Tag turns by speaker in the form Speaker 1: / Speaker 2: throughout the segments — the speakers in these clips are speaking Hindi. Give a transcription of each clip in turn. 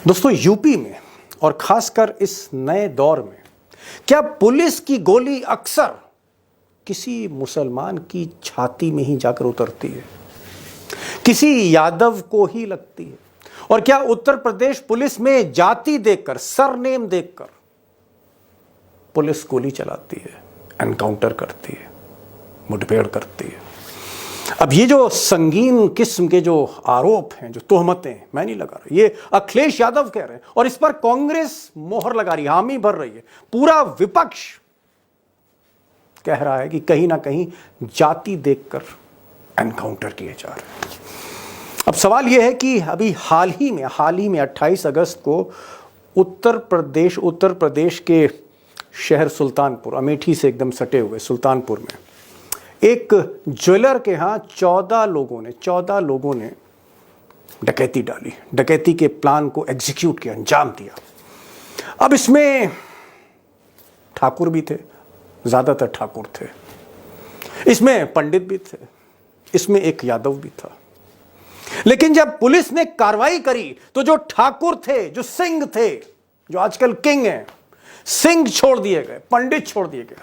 Speaker 1: दोस्तों, यूपी में और खासकर इस नए दौर में क्या पुलिस की गोली अक्सर किसी मुसलमान की छाती में ही जाकर उतरती है, किसी यादव को ही लगती है? और क्या उत्तर प्रदेश पुलिस में जाति देखकर, सरनेम देखकर पुलिस गोली चलाती है, एनकाउंटर करती है, मुठभेड़ करती है? अब ये जो संगीन किस्म के जो आरोप हैं, जो तोहमतें, मैं नहीं लगा रहा, ये अखिलेश यादव कह रहे हैं और इस पर कांग्रेस मोहर लगा रही, हामी भर रही है। पूरा विपक्ष कह रहा है कि कहीं ना कहीं जाति देखकर एनकाउंटर किए जा रहे हैं। अब सवाल यह है कि अभी हाल ही में 28 अगस्त को उत्तर प्रदेश के शहर सुल्तानपुर, अमेठी से एकदम सटे हुए सुल्तानपुर में एक ज्वेलर के यहाँ 14 लोगों ने डकैती डाली, डकैती के प्लान को एग्जीक्यूट किया, अंजाम दिया। अब इसमें ठाकुर भी थे, ज्यादातर ठाकुर थे, इसमें पंडित भी थे, इसमें एक यादव भी था। लेकिन जब पुलिस ने कार्रवाई करी तो जो ठाकुर थे, जो सिंह थे, जो आजकल किंग हैं, सिंह छोड़ दिए गए, पंडित छोड़ दिए गए।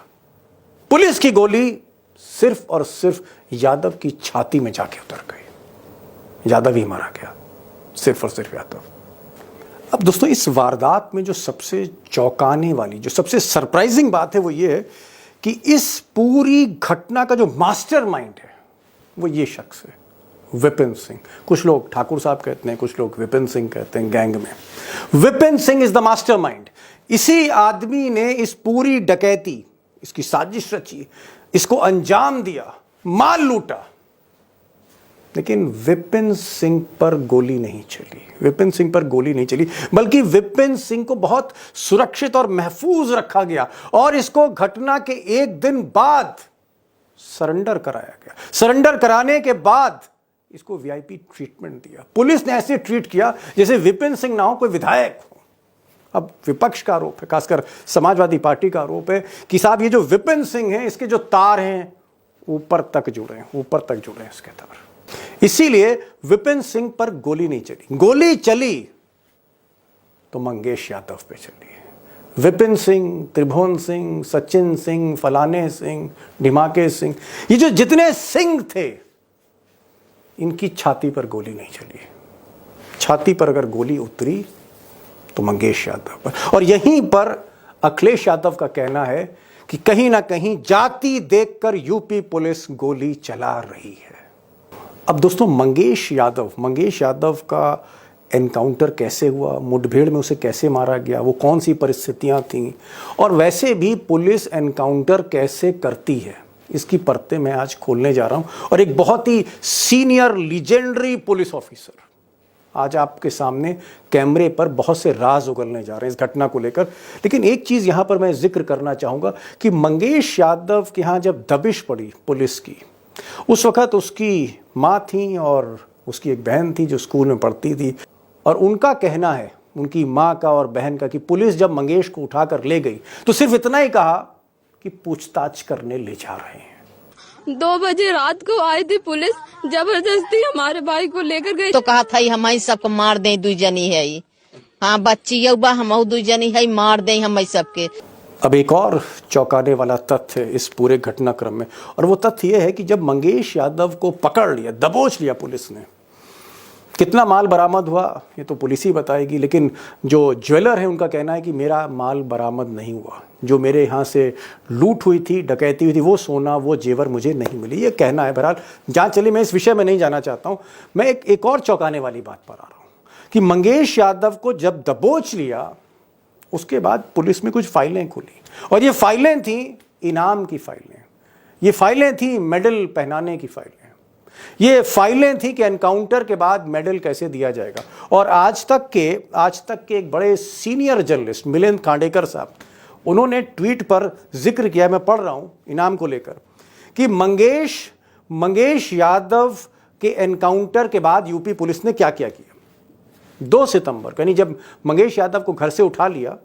Speaker 1: पुलिस की गोली सिर्फ और सिर्फ यादव की छाती में जाके उतर गई, यादव ही मारा गया, सिर्फ और सिर्फ यादव। अब दोस्तों, इस वारदात में जो सबसे चौंकाने वाली, जो सबसे सरप्राइजिंग बात है वो ये है कि इस पूरी घटना का जो मास्टरमाइंड है वो ये शख्स है, विपिन सिंह। कुछ लोग ठाकुर साहब कहते हैं, कुछ लोग विपिन सिंह कहते हैं। गैंग में Vipin Singh is the mastermind. इसी आदमी ने इस पूरी डकैती, इसकी साजिश रची, इसको अंजाम दिया, माल लूटा। लेकिन विपिन सिंह पर गोली नहीं चली, विपिन सिंह पर गोली नहीं चली, बल्कि विपिन सिंह को बहुत सुरक्षित और महफूज रखा गया और इसको घटना के एक दिन बाद सरेंडर कराया गया। सरेंडर कराने के बाद इसको वीआईपी ट्रीटमेंट दिया। पुलिस ने ऐसे ट्रीट किया जैसे विपिन सिंह ना हो कोई विधायक हो। अब विपक्ष का आरोप है, खासकर समाजवादी पार्टी का आरोप है कि साहब ये जो विपिन सिंह है, इसके जो तार हैं ऊपर तक जुड़े हैं, ऊपर तक जुड़े हैं इसके तार। इसीलिए विपिन सिंह पर गोली नहीं चली। गोली चली तो मंगेश यादव पे चली। विपिन सिंह, त्रिभुवन सिंह, सचिन सिंह, फलाने सिंह, ढिमाके सिंह, ये जो जितने सिंह थे, इनकी छाती पर गोली नहीं चली। छाती पर अगर गोली उतरी तो मंगेश यादव पर। और यहीं पर अखिलेश यादव का कहना है कि कहीं ना कहीं जाति देखकर यूपी पुलिस गोली चला रही है। अब दोस्तों, मंगेश यादव का एनकाउंटर कैसे हुआ, मुठभेड़ में उसे कैसे मारा गया, वो कौन सी परिस्थितियां थीं, और वैसे भी पुलिस एनकाउंटर कैसे करती है, इसकी परतें मैं आज खोलने जा रहा हूं। और एक बहुत ही सीनियर लीजेंडरी पुलिस ऑफिसर आज आपके सामने कैमरे पर बहुत से राज उगलने जा रहे हैं इस घटना को लेकर। लेकिन एक चीज यहां पर मैं जिक्र करना चाहूंगा कि मंगेश यादव के यहां जब दबिश पड़ी पुलिस की, उस वक्त उसकी मां थी और उसकी एक बहन थी जो स्कूल में पढ़ती थी। और उनका कहना है, उनकी मां का और बहन का, कि पुलिस जब मंगेश को उठाकर ले गई तो सिर्फ इतना ही कहा कि पूछताछ करने ले जा रहे हैं।
Speaker 2: 2 बजे रात को आई थी पुलिस, जबरदस्ती हमारे भाई को लेकर गई।
Speaker 3: तो कहा था हम सबको मार दे, 2 जनी है। हाँ, बच्ची युवा हम 2 जनी है, मार दे हम सबके।
Speaker 1: अब एक और चौंकाने वाला तथ्य इस पूरे घटनाक्रम में, और वो तथ्य ये है कि जब मंगेश यादव को पकड़ लिया, दबोच लिया पुलिस ने, कितना माल बरामद हुआ ये तो पुलिस ही बताएगी। लेकिन जो ज्वेलर है उनका कहना है कि मेरा माल बरामद नहीं हुआ, जो मेरे यहाँ से लूट हुई थी, डकैती हुई थी, वो सोना, वो जेवर मुझे नहीं मिली, ये कहना है। बहरहाल जहाँ चली, मैं इस विषय में नहीं जाना चाहता हूँ। मैं एक और चौंकाने वाली बात पर आ रहा हूँ कि मंगेश यादव को जब दबोच लिया, उसके बाद पुलिस में कुछ फाइलें खुली, और ये फाइलें थी इनाम की फाइलें, ये फाइलें थी मेडल पहनाने की फाइलें, ये फाइलें थी कि एनकाउंटर के बाद मेडल कैसे दिया जाएगा। और आज तक के एक बड़े सीनियर जर्नलिस्ट मिलिंद कांडेकर साहब, उन्होंने ट्वीट पर जिक्र किया, मैं पढ़ रहा हूं इनाम को लेकर, कि मंगेश यादव के एनकाउंटर के बाद यूपी पुलिस ने क्या क्या किया। 2 सितंबर, यानी जब मंगेश यादव को घर से उठा लिया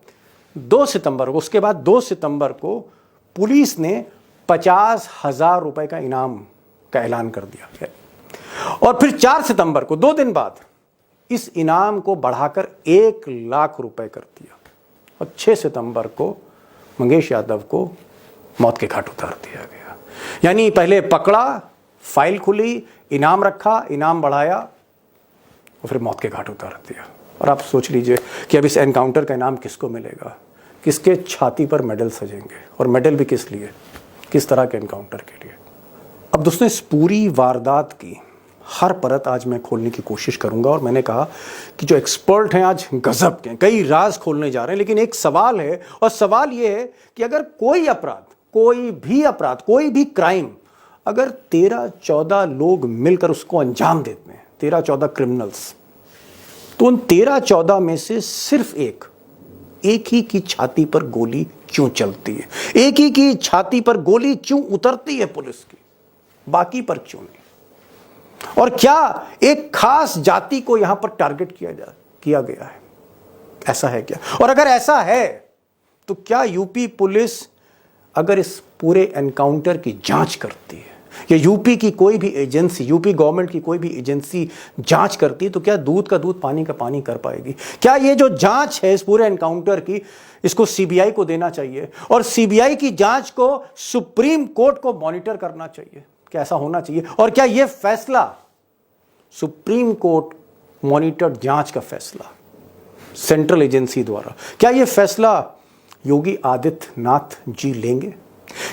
Speaker 1: 2 सितंबर को, उसके बाद 2 सितंबर को पुलिस ने 50,000 रुपए का इनाम का ऐलान कर दिया। और फिर 4 सितंबर को, 2 दिन बाद इस इनाम को बढ़ाकर 1,00,000 रुपए कर दिया और 6 सितंबर को मंगेश यादव को मौत के घाट उतार दिया गया। यानी पहले पकड़ा, फाइल खुली, इनाम रखा, इनाम बढ़ाया और फिर मौत के घाट उतार दिया। और आप सोच लीजिए कि अब इस एनकाउंटर का इनाम किसको मिलेगा, किसके छाती पर मेडल सजेंगे, और मेडल भी किस लिए, किस तरह के एनकाउंटर के लिए। अब दोस्तों, इस पूरी वारदात की हर परत आज मैं खोलने की कोशिश करूंगा। और मैंने कहा कि जो एक्सपर्ट हैं आज गजब के, कई राज खोलने जा रहे हैं, लेकिन एक सवाल है, और सवाल ये है कि अगर कोई अपराध, कोई भी क्राइम अगर 13-14 लोग मिलकर उसको अंजाम देते हैं, 13-14 क्रिमिनल्स, तो उन 13-14 में से सिर्फ एक ही की छाती पर गोली क्यों चलती है, एक ही की छाती पर गोली क्यों उतरती है पुलिस की, बाकी पर क्यों नहीं? और क्या एक खास जाति को यहां पर टारगेट किया गया है? ऐसा है क्या? और अगर ऐसा है तो क्या यूपी पुलिस अगर इस पूरे एनकाउंटर की जांच करती है, या यूपी की कोई भी एजेंसी, यूपी गवर्नमेंट की कोई भी एजेंसी जांच करती है, तो क्या दूध का दूध पानी का पानी कर पाएगी? क्या ये जो जांच है इस पूरे एनकाउंटर की, इसको सीबीआई को देना चाहिए, और सीबीआई की जांच को सुप्रीम कोर्ट को मॉनिटर करना चाहिए? क्या ऐसा होना चाहिए? और क्या यह फैसला, सुप्रीम कोर्ट मॉनिटर्ड जांच का फैसला सेंट्रल एजेंसी द्वारा, क्या यह फैसला योगी आदित्यनाथ जी लेंगे,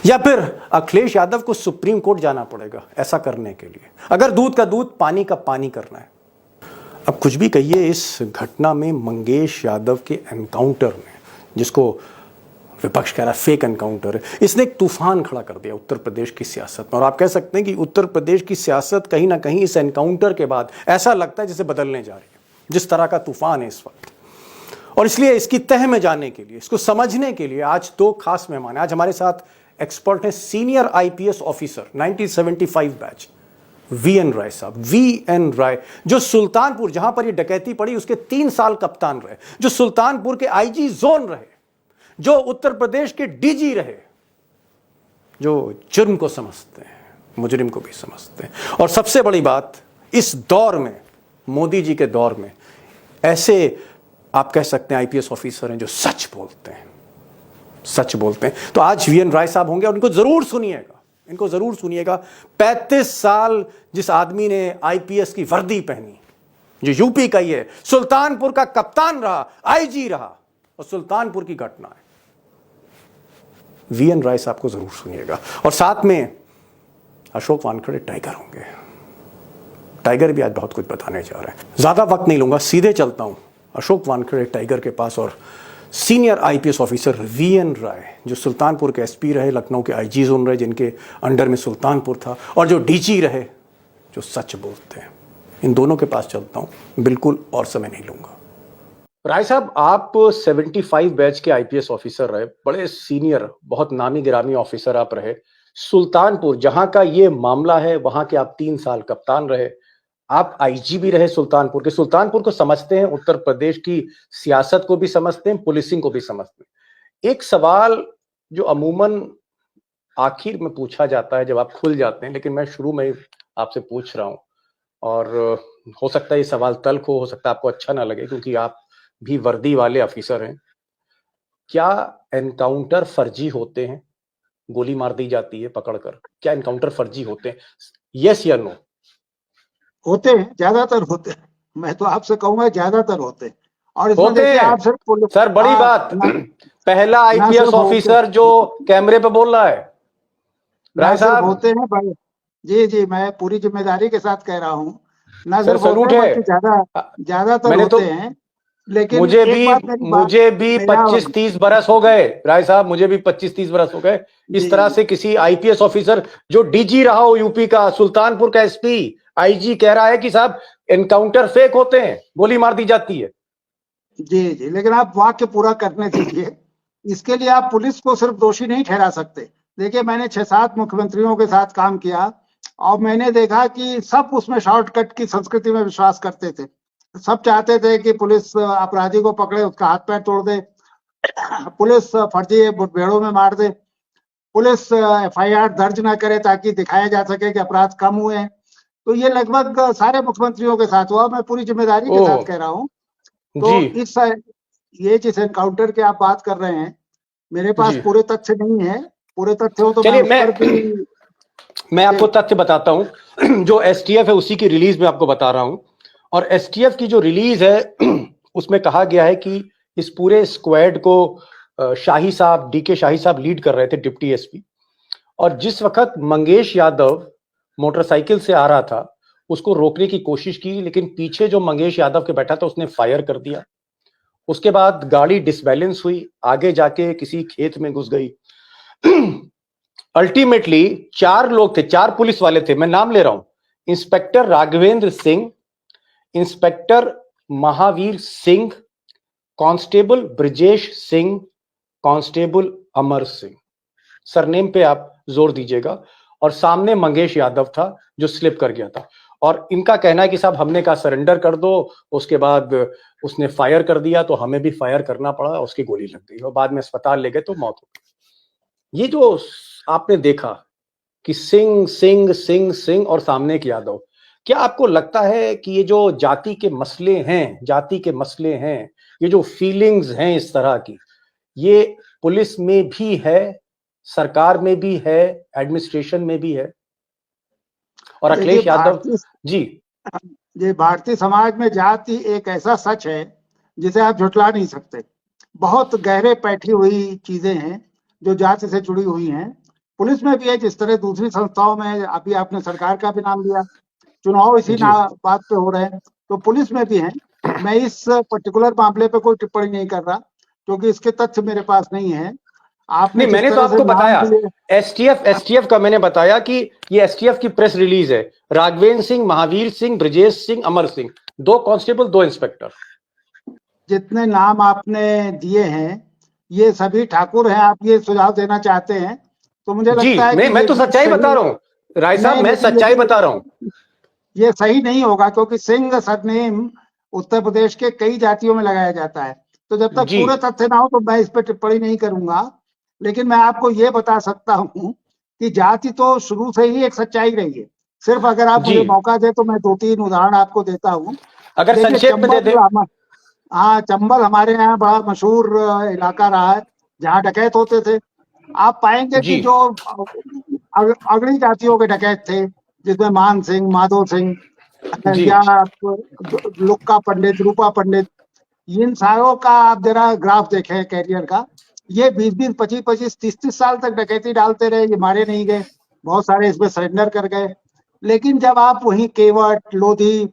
Speaker 1: या फिर अखिलेश यादव को सुप्रीम कोर्ट जाना पड़ेगा ऐसा करने के लिए, अगर दूध का दूध पानी का पानी करना है? अब कुछ भी कहिए, इस घटना में मंगेश यादव के एनकाउंटर ने, जिसको विपक्ष कह रहा है फेक एनकाउंटर है, इसने एक तूफान खड़ा कर दिया उत्तर प्रदेश की सियासत में। और आप कह सकते हैं कि उत्तर प्रदेश की सियासत कहीं ना कहीं इस एनकाउंटर के बाद ऐसा लगता है जैसे बदलने जा रही है, जिस तरह का तूफान है इस वक्त। और इसलिए इसकी तह में जाने के लिए, इसको समझने के लिए आज दो खास मेहमान हैं। आज हमारे साथ एक्सपर्ट हैं senior IPS officer 1975 batch VN Rai साहब। वीएन राय जो सुल्तानपुर, जहां पर ये डकैती पड़ी, उसके 3 साल कप्तान रहे, जो सुल्तानपुर के आईजी जोन रहे, जो उत्तर प्रदेश के डीजी रहे, जो जुर्म को समझते हैं, मुजरिम को भी समझते हैं। और सबसे बड़ी बात, इस दौर में, मोदी जी के दौर में, ऐसे आप कह सकते हैं आईपीएस ऑफिसर हैं जो सच बोलते हैं, सच बोलते हैं। तो आज वीएन राय साहब होंगे और इनको जरूर सुनिएगा, इनको जरूर सुनिएगा। 35 साल जिस आदमी ने आईपीएस की वर्दी पहनी, जो यूपी का ही है, सुल्तानपुर का कप्तान रहा, आईजी रहा, और सुल्तानपुर की घटना है, वीएन राय साहब को जरूर सुनिएगा। और साथ में अशोक वानखेड़े टाइगर होंगे। टाइगर भी आज बहुत कुछ बताने जा रहे हैं। ज्यादा वक्त नहीं लूंगा, सीधे चलता हूं अशोक वानखेड़े टाइगर के पास, और सीनियर आईपीएस ऑफिसर वीएन राय, जो सुल्तानपुर के एसपी रहे, लखनऊ के आईजी जोन रहे, जिनके अंडर में सुल्तानपुर था, और जो डीजी रहे, जो सच बोलते हैं। इन दोनों के पास चलता हूं, बिल्कुल और समय नहीं लूंगा। राय साहब, आप 75 बैच के आईपीएस ऑफिसर रहे, बड़े सीनियर, बहुत नामी गिरामी ऑफिसर आप रहे। सुल्तानपुर, जहां का ये मामला है, वहां के आप 3 साल कप्तान रहे, आप आईजी भी रहे सुल्तानपुर के। सुल्तानपुर को समझते हैं, उत्तर प्रदेश की सियासत को भी समझते हैं, पुलिसिंग को भी समझते हैं। एक सवाल जो अमूमन आखिर में पूछा जाता है जब आप खुल जाते हैं, लेकिन मैं शुरू में ही आपसे पूछ रहा हूं, और हो सकता है ये सवाल तल्ख हो सकता है आपको अच्छा ना लगे, क्योंकि आप भी वर्दी वाले ऑफिसर हैं। क्या एनकाउंटर फर्जी होते हैं? गोली मार दी जाती है पकड़कर, क्या एनकाउंटर फर्जी होते हैं? यस या नो?
Speaker 4: होते हैं, ज्यादातर होते हैं। मैं तो आपसे कहूंगा ज्यादातर होते हैं। और इसमें
Speaker 1: होते
Speaker 4: देखिए,
Speaker 1: हैं
Speaker 4: आप सिर्फ
Speaker 1: सर, बड़ी बात, पहला आईपीएस ऑफिसर जो कैमरे पे बोल रहा है। राय साहब
Speaker 4: होते हैं भाई, जी जी, मैं पूरी जिम्मेदारी के साथ कह रहा हूँ, ना
Speaker 1: सर,
Speaker 4: सिर्फ
Speaker 1: सलूट है।
Speaker 4: ज्यादातर होते हैं। लेकिन
Speaker 1: मुझे भी
Speaker 4: मेरा
Speaker 1: 25-30 बरस हो गए राय साहब, मुझे भी 25-30 बरस हो गए। इस तरह से किसी आईपीएस ऑफिसर जो डीजी रहा हो यूपी का, सुल्तानपुर का एसपी, आईजी कह रहा है कि साहब एनकाउंटर फेक होते हैं, गोली मार दी जाती है।
Speaker 4: जी जी, लेकिन आप वाक्य पूरा करने दीजिए। इसके लिए आप पुलिस को सिर्फ दोषी नहीं ठहरा सकते। देखिए, मैंने 6-7 मुख्यमंत्रियों के साथ काम किया, और मैंने देखा कि सब उसमें शॉर्टकट की संस्कृति में विश्वास करते थे। सब चाहते थे कि पुलिस अपराधी को पकड़े, उसका हाथ पैर तोड़ दे, पुलिस फर्जी मुठभेड़ों में मार दे, पुलिस एफआईआर दर्ज ना करे ताकि दिखाया जा सके कि अपराध कम हुए हैं। तो ये लगभग सारे मुख्यमंत्रियों के साथ हुआ, मैं पूरी जिम्मेदारी के
Speaker 1: ओह
Speaker 4: साथ कह रहा हूँ। तो
Speaker 1: जी
Speaker 4: इस ये जिस एनकाउंटर की आप बात कर रहे हैं, मेरे पास
Speaker 1: जी।
Speaker 4: पूरे तथ्य नहीं है, पूरे तथ्य हो तो मैं
Speaker 1: चलिए
Speaker 4: उस पर भी
Speaker 1: मैं आपको तथ्य बताता हूं। जो एसटीएफ है उसी की रिलीज में आपको बता रहा हूं। और एसटीएफ की जो रिलीज है उसमें कहा गया है कि इस पूरे स्क्वाड को शाही साहब, डीके शाही साहब लीड कर रहे थे, डिप्टी एसपी। और जिस वक्त मंगेश यादव मोटरसाइकिल से आ रहा था, उसको रोकने की कोशिश की, लेकिन पीछे जो मंगेश यादव के बैठा था उसने फायर कर दिया। उसके बाद गाड़ी डिसबैलेंस हुई, आगे जाके किसी खेत में घुस गई। अल्टीमेटली 4 लोग थे, 4 पुलिस वाले थे, मैं नाम ले रहा हूं। Inspector Raghavendra Singh, inspector Mahavir Singh, constable Brijesh Singh, constable Amar Singh. Surname पे आप जोर दीजिएगा। और सामने मंगेश यादव था जो स्लिप कर गया था। और इनका कहना है कि साहब हमने कहा सरेंडर कर दो, उसके बाद उसने फायर कर दिया तो हमें भी फायर करना पड़ा, उसकी गोली लग गई और बाद में अस्पताल ले गए तो मौत हो गई। ये जो आपने देखा कि सिंह सिंह सिंह सिंह और सामने एक यादव, क्या आपको लगता है कि ये जो जाति के मसले हैं, जाति के मसले हैं, ये जो फीलिंग्स हैं इस तरह की, ये पुलिस में भी है, सरकार में भी है, एडमिनिस्ट्रेशन में भी है? और
Speaker 4: देखिए
Speaker 1: अखिलेश यादव जी
Speaker 4: ये भारतीय समाज में जाति एक ऐसा सच है जिसे आप झुठला नहीं सकते। बहुत गहरे बैठी हुई चीजें हैं जो जाति से जुड़ी हुई हैं। पुलिस में भी है, जिस तरह दूसरी संस्थाओं में, अभी आपने सरकार का भी नाम लिया, चुनाव इसी
Speaker 1: जी
Speaker 4: बात पे हो रहे हैं, तो पुलिस में भी है। मैं इस पर्टिकुलर मामले पे कोई टिप्पणी नहीं कर रहा क्योंकि इसके तथ्य मेरे पास नहीं है। आपने
Speaker 1: नहीं,
Speaker 4: जिस
Speaker 1: मैंने तो
Speaker 4: तरह से
Speaker 1: आपको
Speaker 4: नाम
Speaker 1: बताया
Speaker 4: लिए,
Speaker 1: एसटीएफ का मैंने बताया कि ये एसटीएफ की प्रेस रिलीज है। Raghavendra Singh, Mahavir Singh, Brajesh Singh, Amar Singh, 2 constable 2 inspector.
Speaker 4: जितने नाम आपने दिए हैं ये सभी ठाकुर हैं। आप ये सुझाव देना चाहते हैं तो मुझे
Speaker 1: जी
Speaker 4: लगता है
Speaker 1: नहीं,
Speaker 4: कि
Speaker 1: मैं
Speaker 4: ये
Speaker 1: तो
Speaker 4: भी
Speaker 1: सच्चाई बता
Speaker 4: सही
Speaker 1: रहा हूं राय साहब,
Speaker 4: नहीं,
Speaker 1: मैं
Speaker 4: लेकिन
Speaker 1: सच्चाई बता रहा हूं।
Speaker 4: ये सही नहीं होगा क्योंकि सिंह सरनेम उत्तर प्रदेश के कई जातियों में लगाया जाता है। तो जब तक
Speaker 1: जी
Speaker 4: पूरे तथ्य ना हो तो मैं इस पर टिप्पणी नहीं करूंगा। लेकिन मैं आपको ये बता सकता हूँ कि जाति तो शुरू से ही एक सच्चाई रही है। सिर्फ अगर आप
Speaker 1: जी
Speaker 4: मुझे मौका दे तो मैं 2-3 उदाहरण आपको देता हूँ।
Speaker 1: अगर
Speaker 4: देखिए
Speaker 1: संक्षेप में दे दे।
Speaker 4: हाँ, चंबल हमारे यहाँ बड़ा मशहूर इलाका रहा है जहाँ डकैत होते थे। आप पाएंगे
Speaker 1: जी
Speaker 4: कि जो अग्रणी जातियों के डकैत थे, जिसमें मान सिंह, माधो सिंह
Speaker 1: जी
Speaker 4: या लुक्का पंडित, रूपा पंडित, इन सारों का आप जरा ग्राफ देखें कैरियर का, ये 20-20, 25-25, 30-30 साल तक डकैती डालते रहे, ये मारे नहीं गए, बहुत सारे इसमें सरेंडर कर गए। लेकिन जब आप वहीं केवट, लोधी,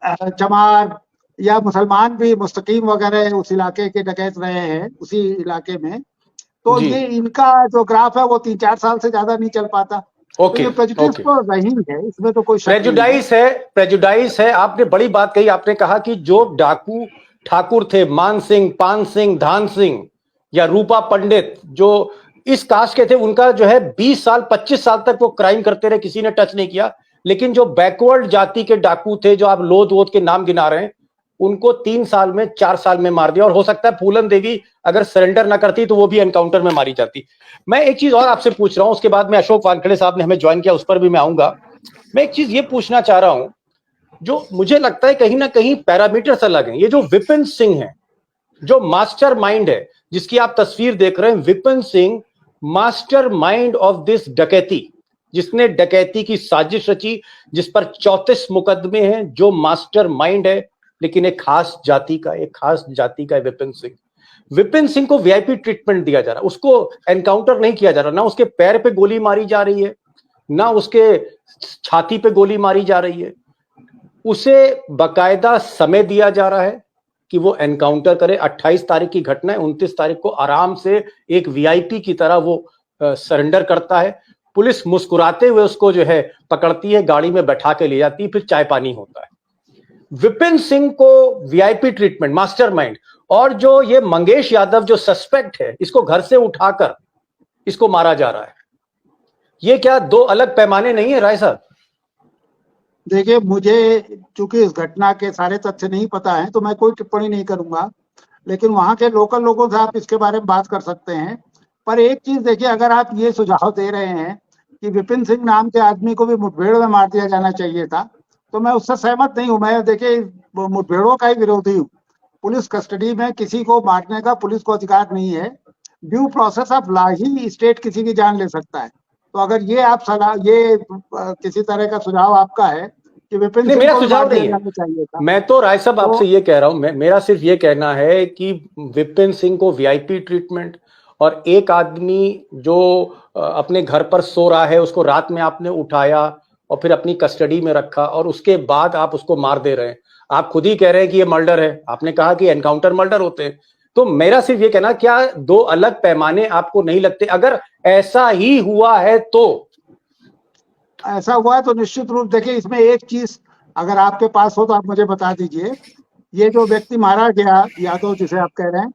Speaker 4: चमार या मुसलमान भी मुस्तकीम वगैरह उस इलाके के डकैत रहे हैं उसी इलाके में, तो
Speaker 1: जी
Speaker 4: ये इनका जो ग्राफ है वो 3-4 साल से ज्यादा नहीं चल पाता। तो
Speaker 1: ओके
Speaker 4: ये प्रेजुडिस
Speaker 1: ओके।
Speaker 4: तो रही है, इसमें तो कोई शक नहीं है।
Speaker 1: प्रेजुडाइस है, प्रेजुडाइस है। आपने बड़ी बात कही, आपने कहा कि जो डाकू ठाकुर थे, मान सिंह, पान सिंह, धान सिंह या रूपा पंडित, जो इस कास्ट के थे, उनका जो है 20 साल 25 साल तक वो क्राइम करते रहे, किसी ने टच नहीं किया। लेकिन जो बैकवर्ड जाति के डाकू थे, जो आप लोध वोध के नाम गिना रहे हैं, उनको 3 साल में, 4 साल में मार दिया। और हो सकता है फूलन देवी अगर सरेंडर ना करती तो वो भी एनकाउंटर में मारी जाती। मैं एक चीज और आपसे पूछ रहा हूं, उसके बाद में अशोक वानखेड़े साहब ने हमें ज्वाइन किया, उस पर भी मैं आऊंगा। मैं एक चीज ये पूछना चाह रहा हूं, जो मुझे लगता है कहीं ना कहीं पैरामीटर्स अलग हैं। ये जो विपिन सिंह है, जो मास्टर माइंड है, जिसकी आप तस्वीर देख रहे हैं, Vipin Singh master mind of this डकैती, जिसने डकैती की साजिश रची, जिस पर 34 मुकदमे हैं, जो मास्टर माइंड है, लेकिन एक खास जाति का है विपिन सिंह को वीआईपी ट्रीटमेंट दिया जा रहा है, उसको एनकाउंटर नहीं किया जा रहा, ना उसके पैर पे गोली मारी जा रही है, ना उसके छाती पे गोली मारी जा रही है। उसे बकायदा समय दिया जा रहा है कि वो एनकाउंटर करे। 28 तारीख की घटना है, 29 तारीख को आराम से एक वीआईपी की तरह वो सरेंडर करता है। पुलिस मुस्कुराते हुए उसको जो है पकड़ती है, गाड़ी में बैठा के ले जाती है, फिर चाय पानी होता है। विपिन सिंह को वीआईपी ट्रीटमेंट, मास्टरमाइंड, और जो ये मंगेश यादव जो सस्पेक्ट है, इसको घर से उठाकर इसको मारा जा रहा है। ये क्या 2 अलग पैमाने नहीं है राय साहब?
Speaker 4: देखिए, मुझे चूंकि इस घटना के सारे तथ्य नहीं पता है तो मैं कोई टिप्पणी नहीं करूंगा, लेकिन वहां के लोकल लोगों से आप इसके बारे में बात कर सकते हैं। पर एक चीज देखिए, अगर आप ये सुझाव दे रहे हैं कि विपिन सिंह नाम के आदमी को भी मुठभेड़ में मार दिया जाना चाहिए था, तो मैं उससे सहमत नहीं हूं। मैं देखिए मुठभेड़ों का ही विरोधी हूँ। पुलिस कस्टडी में किसी को मारने का पुलिस को अधिकार नहीं है। Due process of law he state किसी की जान ले सकता है। तो अगर ये आप सलाह, ये किसी तरह का सुझाव आपका है कि विपिन
Speaker 1: नहीं,
Speaker 4: सिंह
Speaker 1: मेरा
Speaker 4: को
Speaker 1: सुझाव
Speaker 4: मार दिया
Speaker 1: नहीं है।
Speaker 4: जाना चाहिए था,
Speaker 1: मैं तो राय साहब आपसे
Speaker 4: तो
Speaker 1: ये कह रहा हूं, मेरा सिर्फ ये कहना है कि विपिन सिंह को वीआईपी ट्रीटमेंट, और एक आदमी जो अपने घर पर सो रहा है उसको रात में आपने उठाया और फिर अपनी कस्टडी में रखा और उसके बाद आप उसको मार दे रहे हैं। आप खुद ही कह रहे हैं कि ये मर्डर है, आपने कहा कि एनकाउंटर मर्डर होते हैं। तो मेरा सिर्फ ये कहना, क्या दो अलग पैमाने आपको नहीं लगते? अगर ऐसा ही हुआ है तो
Speaker 4: ऐसा हुआ है तो निश्चित रूप, देखिए इसमें एक चीज अगर आपके पास हो तो आप मुझे बता दीजिए। ये जो व्यक्ति मारा गया, यादव जिसे आप कह रहे हैं,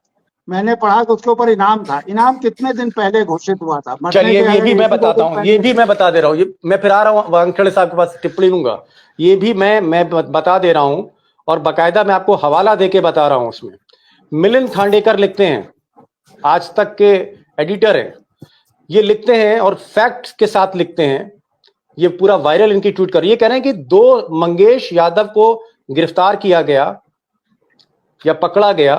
Speaker 4: मैंने पढ़ा कि उसके ऊपर इनाम था। इनाम कितने दिन पहले घोषित हुआ था? मरने
Speaker 1: चलिए,
Speaker 4: के
Speaker 1: ये भी
Speaker 4: एक
Speaker 1: मैं
Speaker 4: ही दो
Speaker 1: बताता
Speaker 4: दिन
Speaker 1: हूँ, ये
Speaker 4: पहले।
Speaker 1: भी मैं बता दे रहा हूँ। ये मैं फिर आ रहा हूँ वानखेड़े साहब के पास टिप्पणी लूंगा। ये भी मैं बता दे रहा हूँ और बकायदा मैं आपको हवाला देके बता रहा हूँ। उसमें मिलिंद खांडेकर लिखते हैं, आज तक के एडिटर हैं, ये लिखते हैं और फैक्ट्स के साथ लिखते हैं। ये पूरा वायरल इनकी ट्वीट कर, ये कह रहे हैं कि 2 मंगेश यादव को गिरफ्तार किया गया या पकड़ा गया।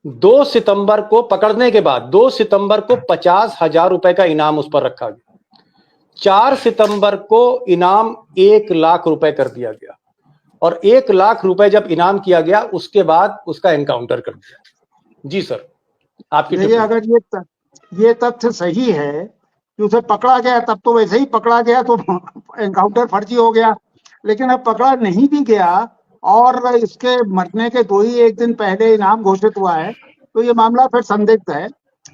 Speaker 1: 2 सितंबर को पकड़ने के बाद 2 सितंबर को 50,000 रुपए का इनाम उस पर रखा गया। 4 सितंबर को इनाम 1 लाख रुपए कर दिया गया और 1 लाख रुपए जब इनाम किया गया उसके बाद उसका एनकाउंटर कर दिया। जी सर, आपकी
Speaker 4: देखिए
Speaker 1: टिप्पणी।
Speaker 4: अगर ये तथ्य सही है कि उसे पकड़ा गया, तब तो वैसे ही पकड़ा गया तो एनकाउंटर फर्जी हो गया। लेकिन अब पकड़ा नहीं भी गया और इसके मरने के 1 दिन पहले इनाम घोषित हुआ है, तो ये मामला फिर संदिग्ध है।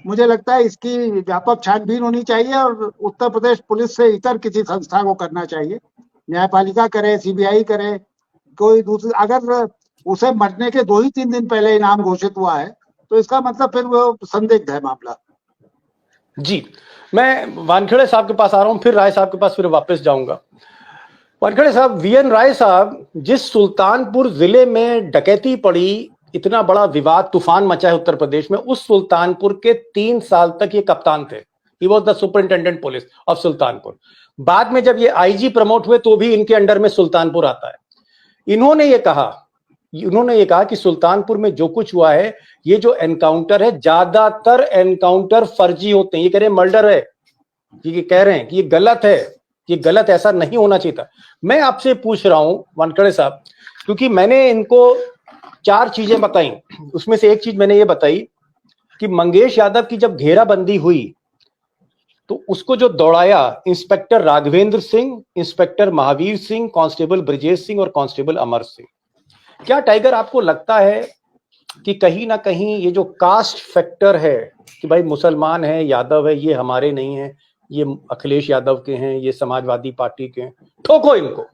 Speaker 4: मुझे लगता है इसकी व्यापक छानबीन होनी चाहिए और उत्तर प्रदेश पुलिस से इतर किसी संस्था को करना चाहिए। न्यायपालिका करे, सीबीआई करे, कोई दूसरी। अगर उसे मरने के 2 ही 3 दिन पहले इनाम घोषित हुआ है तो इसका मतलब फिर वो संदिग्ध है मामला।
Speaker 1: जी, मैं वानखेड़े साहब के पास आ रहा हूं, फिर राय साहब के पास फिर वापस जाऊंगा। वानखेड़े साहब, वीएन राय साहब, जिस सुल्तानपुर जिले में डकैती पड़ी, इतना बड़ा विवाद तूफान मचा है उत्तर प्रदेश में, उस सुल्तानपुर के 3 साल तक ये कप्तान थे। He was the superintendent police of Sultanpur. बाद में जब ये आईजी प्रमोट हुए तो भी इनके अंडर में सुल्तानपुर आता है। इन्होंने ये कहा कि सुल्तानपुर में जो कुछ हुआ है, ये जो एनकाउंटर है, ज्यादातर एनकाउंटर फर्जी होते हैं। ये कह रहे हैं मर्डर है, ये कह रहे हैं कि ये गलत है, ये गलत, ऐसा नहीं होना चाहिए था। मैं आपसे पूछ रहा हूं वानखेड़े साहब, क्योंकि मैंने इनको 4 चीजें बताई, उसमें से एक चीज मैंने ये बताई कि मंगेश यादव की जब घेराबंदी हुई तो उसको जो दौड़ाया inspector Raghavendra Singh, inspector Mahavir Singh, constable Brajesh Singh और कांस्टेबल अमर सिंह। क्या टाइगर आपको लगता है कि कहीं ना कहीं ये जो कास्ट फैक्टर है कि भाई मुसलमान है, यादव है, ये हमारे नहीं है, ये अखिलेश यादव के हैं, ये समाजवादी पार्टी के हैं, ठोको इनको,